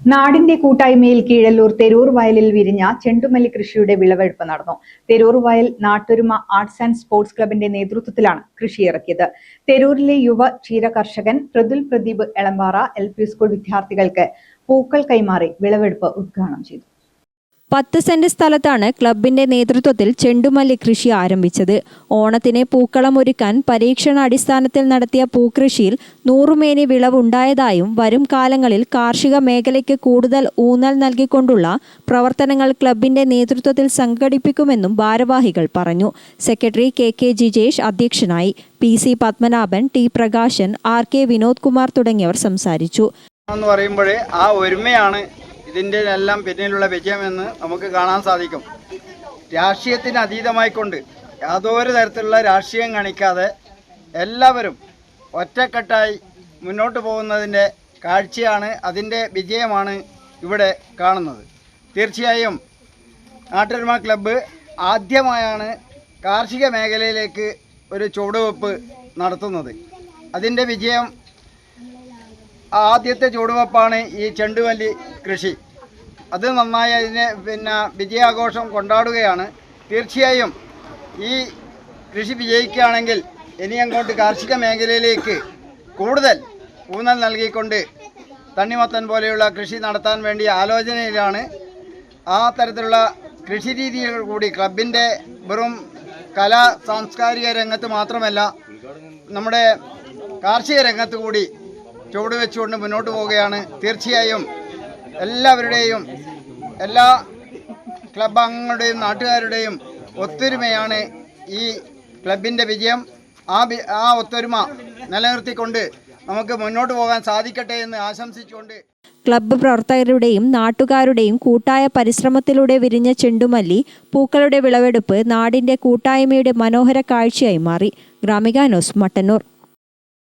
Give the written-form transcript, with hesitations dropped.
നാടിന്റെ കൂട്ടായ്മയിൽ കീഴല്ലൂർ തെരൂർ വയലിൽ വിരിഞ്ഞ ചെണ്ടുമല്ലി കൃഷിയുടെ വിളവെടുപ്പ് നടന്നു. തെരൂർ വയൽ നാട്ടൊരുമ ആർട്സ് ആൻഡ് സ്പോർട്സ് ക്ലബിന്റെ നേതൃത്വത്തിലാണ് കൃഷി ഇറക്കിയത്. തെരൂരിലെ യുവ ക്ഷീര കർഷകൻ പ്രതുൽ പ്രദീപ് എളമ്പാറ LP സ്കൂൾ വിദ്യാർത്ഥികൾക്ക് പൂക്കൾ കൈമാറി വിളവെടുപ്പ് ഉദ്ഘാടനം ചെയ്തു. 10 സെന്റ് സ്ഥലത്താണ് ക്ലബിന്റെ നേതൃത്വത്തിൽ ചെണ്ടുമല്ലി കൃഷി ആരംഭിച്ചത്. ഓണത്തിന് പൂക്കളം ഒരുക്കാൻ പരീക്ഷണാടിസ്ഥാനത്തിൽ നടത്തിയ പൂക്കൃഷിയിൽ 100 മേനി വിളവുണ്ടായതായും വരും കാലങ്ങളിൽ കാർഷിക മേഖലയ്ക്ക് കൂടുതൽ ഊന്നൽ നൽകിക്കൊണ്ടുള്ള പ്രവർത്തനങ്ങൾ ക്ലബിന്റെ നേതൃത്വത്തിൽ സംഘടിപ്പിക്കുമെന്നും ഭാരവാഹികൾ പറഞ്ഞു. സെക്രട്ടറി KK ജിജേഷ് അധ്യക്ഷനായി. PC Padmanabhan, T Prakashan, RK Vinod Kumar തുടങ്ങിയവർ സംസാരിച്ചു. ആ ഒരുമയാണ് ഇതിൻ്റെ എല്ലാം പിന്നിലുള്ള വിജയമെന്ന് നമുക്ക് കാണാൻ സാധിക്കും. രാഷ്ട്രീയത്തിന് അതീതമായിക്കൊണ്ട് യാതൊരു തരത്തിലുള്ള രാഷ്ട്രീയം കാണിക്കാതെ എല്ലാവരും ഒറ്റക്കെട്ടായി മുന്നോട്ട് പോകുന്നതിൻ്റെ കാഴ്ചയാണ്, അതിൻ്റെ വിജയമാണ് ഇവിടെ കാണുന്നത്. തീർച്ചയായും നാട്ടൊരുമ ക്ലബ്ബ് ആദ്യമായാണ് കാർഷിക മേഖലയിലേക്ക് ഒരു ചുവടുവെപ്പ് നടത്തുന്നത്. അതിൻ്റെ വിജയം ആദ്യത്തെ ചുവടുവെപ്പാണ് ഈ ചെണ്ടുമല്ലി കൃഷി. അത് നന്നായി അതിനെ വിജയാഘോഷം കൊണ്ടാടുകയാണ്. തീർച്ചയായും ഈ കൃഷി വിജയിക്കുകയാണെങ്കിൽ ഇനി അങ്ങോട്ട് കാർഷിക മേഖലയിലേക്ക് കൂടുതൽ ഊന്നൽ നൽകിക്കൊണ്ട് തണ്ണിമത്തൻ പോലെയുള്ള കൃഷി നടത്താൻ വേണ്ടി ആലോചനയിലാണ്. ആ തരത്തിലുള്ള കൃഷി രീതികൾ കൂടി ക്ലബിൻ്റെ വെറും കലാ സാംസ്കാരിക രംഗത്ത് മാത്രമല്ല, നമ്മുടെ കാർഷിക രംഗത്ത് കൂടി ചുവട് വെച്ചുകൊണ്ട് മുന്നോട്ട് പോവുകയാണ്. തീർച്ചയായും എല്ലാവരുടെയും, എല്ലാ ക്ലബ് അംഗങ്ങളുടെയും നാട്ടുകാരുടെയും ഒത്തൊരുമയാണ് ഈ ക്ലബിൻ്റെ വിജയം. ആ ഒത്തൊരുമ നിലനിർത്തിക്കൊണ്ട് നമുക്ക് മുന്നോട്ട് പോകാൻ സാധിക്കട്ടെ എന്ന് ആശംസിച്ചുകൊണ്ട് ക്ലബ്ബ് പ്രവർത്തകരുടെയും നാട്ടുകാരുടെയും കൂട്ടായ പരിശ്രമത്തിലൂടെ വിരിഞ്ഞ ചെണ്ടുമല്ലി പൂക്കളുടെ വിളവെടുപ്പ് നാടിന്റെ കൂട്ടായ്മയുടെ മനോഹര കാഴ്ചയായി മാറി. ഗ്രാമിക ന്യൂസ്, മട്ടന്നൂർ.